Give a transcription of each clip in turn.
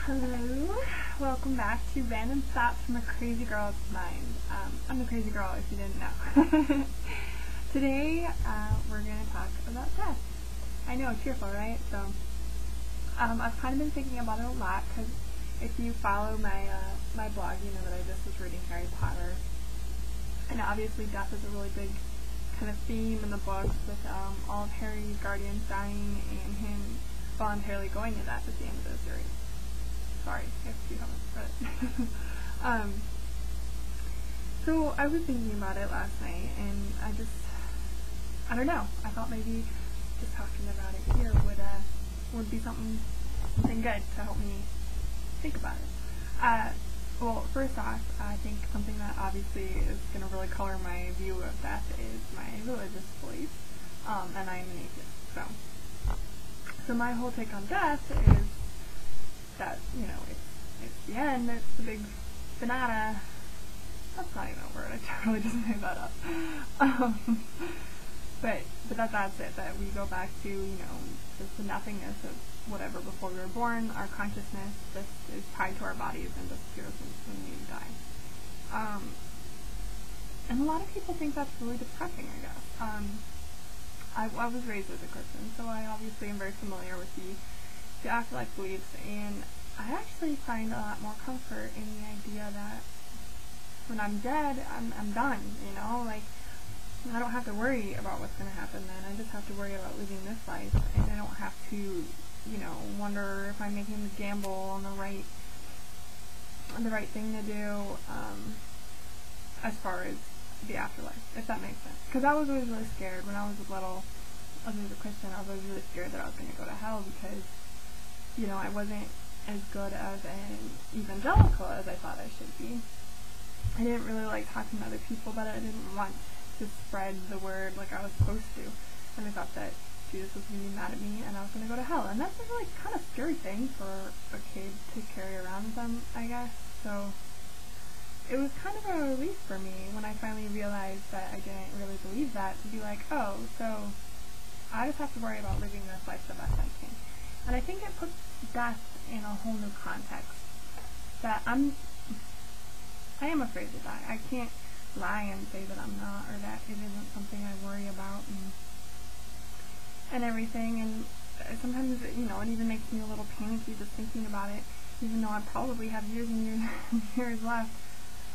Hello, welcome back to Random Thoughts from a Crazy Girl's Mind. I'm a crazy girl if you didn't know. Today, we're going to talk about death. I know, cheerful, right? So, I've kind of been thinking about it a lot, because if you follow my blog, you know that I just was reading Harry Potter. And obviously death is a really big kind of theme in the books, with all of Harry's guardians dying and him voluntarily going to death at the end of the series. Sorry, if you haven't read it. So I was thinking about it last night, and I don't know, I thought maybe just talking about it here would be something good to help me think about it. Well, first off, I think something that obviously is going to really color my view of death is my religious beliefs, and I'm an atheist, so my whole take on death is that, it's the end, it's the big banana. That's not even a word, I totally just made that up. But that's it, that we go back to, just the nothingness of whatever before we were born. Our consciousness just is tied to our bodies and disappears when we die. And a lot of people think that's really depressing, I guess. I was raised as a Christian, so I obviously am very familiar with the afterlife beliefs, and I actually find a lot more comfort in the idea that when I'm dead, I'm done, I don't have to worry about what's going to happen then. I just have to worry about living this life, and I don't have to, wonder if I'm making the gamble on the right thing to do, as far as the afterlife, if that makes sense. Because I was always really scared when I was little. As a Christian, I was always really scared that I was going to go to hell because I wasn't as good of an evangelical as I thought I should be. I didn't really like talking to other people about it. I didn't want to spread the word like I was supposed to. And I thought that Jesus was going to be mad at me and I was going to go to hell. And that's a really kind of scary thing for a kid to carry around with them, I guess. So it was kind of a relief for me when I finally realized that I didn't really believe that, to be like, oh, so I just have to worry about living this life the best I can. And I think it puts death in a whole new context. That I am afraid to die. I can't lie and say that I'm not, or that it isn't something I worry about and everything. And sometimes, it even makes me a little panicky just thinking about it, even though I probably have years and years and years left.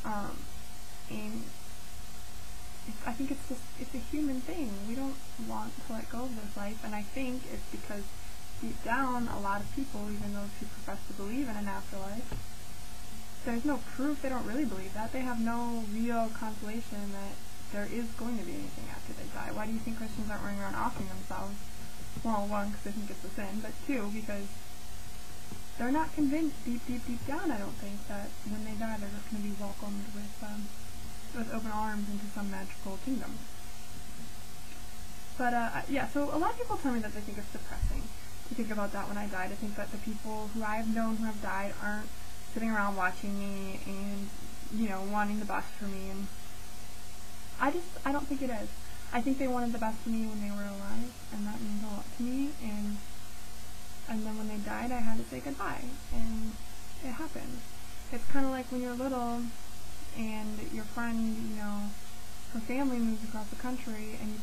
And I think it's a human thing. We don't want to let go of this life, and I think it's because deep down, a lot of people, even those who profess to believe in an afterlife, there's no proof. They don't really believe that. They have no real consolation that there is going to be anything after they die. Why do you think Christians aren't running around offering themselves? Well, one, because they think it's a sin, but two, because they're not convinced deep down, I don't think, that when they die they're just going to be welcomed with open arms into some magical kingdom. But, so a lot of people tell me that they think it's depressing to think about that when I die, to think that the people who I have known who have died aren't sitting around watching me and, wanting the best for me, and I don't think it is. I think they wanted the best for me when they were alive, and that means a lot to me, and then when they died, I had to say goodbye, and it happened. It's kind of like when you're little, and your friend, her family moves across the country, and you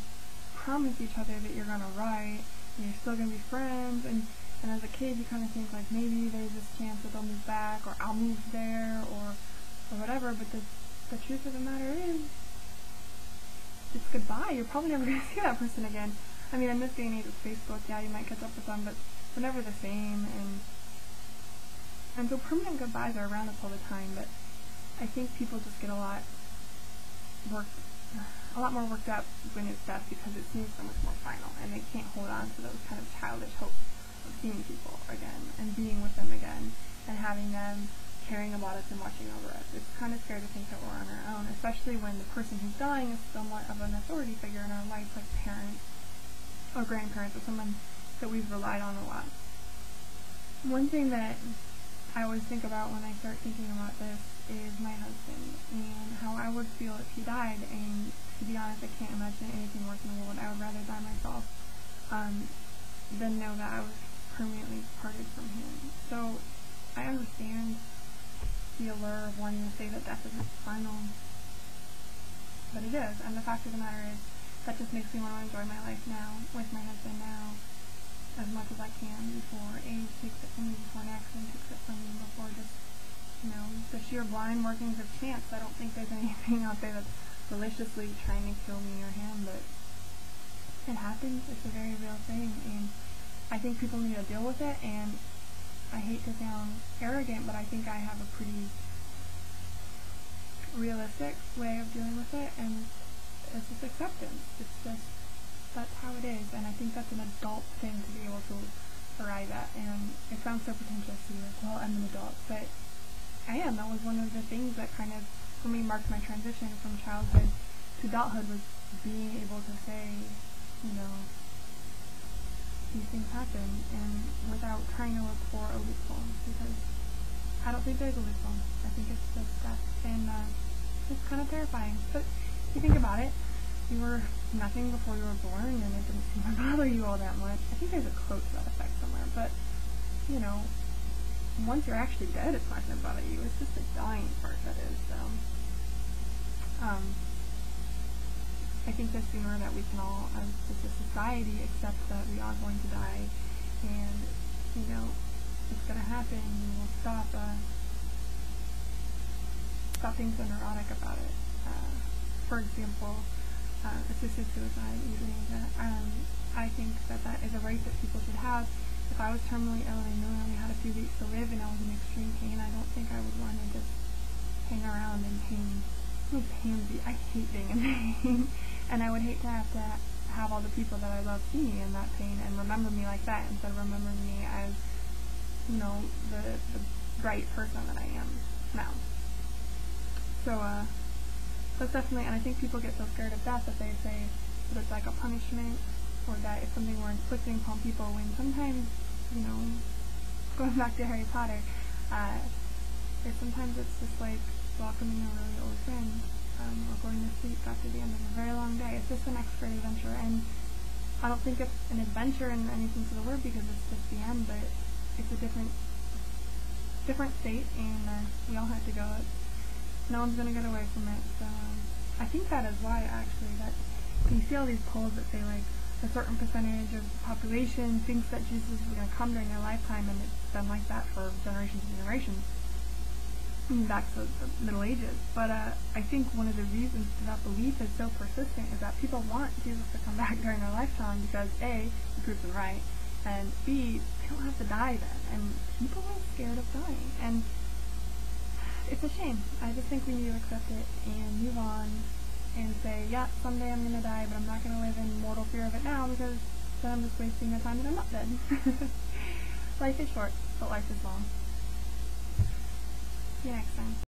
promise each other that you're gonna write, and you're still gonna be friends, and as a kid you kind of think like maybe there's this chance that they'll move back, or I'll move there, or whatever, but the truth of the matter is, it's goodbye. You're probably never gonna see that person again. I mean, in this day and age with Facebook, yeah, you might catch up with them, but they're never the same, and so permanent goodbyes are around us all the time, but I think people just get a lot more worked up when it's death, because it seems so much more final, and they can't hold on to those kind of childish hopes of seeing people again, and being with them again, and having them caring about us and watching over us. It's kind of scary to think that we're on our own, especially when the person who's dying is somewhat of an authority figure in our life, like parents, or grandparents, or someone that we've relied on a lot. One thing that I always think about when I start thinking about this is my husband, and how I would feel if he died, and to be honest, I can't imagine anything worse in the world. I would rather die myself than know that I was permanently parted from him. So I understand the allure of wanting to say that death isn't final, but it is, and the fact of the matter is, that just makes me want to enjoy my life now, with my husband now, as much as I can, before age takes it from me, before an accident takes it from me, before just, the sheer blind workings of chance. I don't think there's anything out there that's maliciously trying to kill me or him, but it happens. It's a very real thing, and I think people need to deal with it, and I hate to sound arrogant, but I think I have a pretty realistic way of dealing with it, and it's just acceptance. It's just, that's how it is, and I think that's an adult thing to be able to arrive at, and it sounds so pretentious to be like, well, I'm an adult, but I am. That was one of the things that kind of, for me, marked my transition from childhood to adulthood, was being able to say, these things happen, and without trying to look for a loophole, because I don't think there's a loophole. I think it's just that, and it's kind of terrifying. But if you think about it, you were nothing before you were born, and it didn't seem to bother you all that much. I think there's a quote to that effect somewhere, but, once you're actually dead, it's not going to bother you. It's just the dying part that is, I think the sooner that we can all, as just a society, accept that we are going to die, and, it's going to happen, we will stop being so neurotic about it. For example, assisted suicide, euthanasia. I think that is a right that people should have. If I was terminally ill and I knew I only had a few weeks to live and I was in extreme pain, I don't think I would want to just hang around in pain. I hate being in pain. And I would hate to have all the people that I love see me in that pain and remember me like that, instead of remembering me as, the bright person that I am now. So, that's definitely, and I think people get so scared of death that they say that it's like a punishment, or that it's something we're inflicting upon people, when sometimes, going back to Harry Potter, sometimes it's just like welcoming a really old friend, or going to sleep after the end of a very long day. It's just the next great adventure, and I don't think it's an adventure in any sense of the word, because it's just the end, but it's a different state, and we all have to go. No one's going to get away from it, so I think that is why, actually, that you see all these polls that say, like, a certain percentage of the population thinks that Jesus is going to come during their lifetime, and it's been like that for generations and generations, back to the Middle Ages. But I think one of the reasons that belief is so persistent is that people want Jesus to come back during their lifetime, because A, he proves them right, and B, they don't have to die then, and people are scared of dying, and it's a shame. I just think we need to accept it and move on and say, yeah, someday I'm going to die, but I'm not going to live in mortal fear of it now, because then I'm just wasting the time that I'm not dead. Life is short, but life is long. See you next time.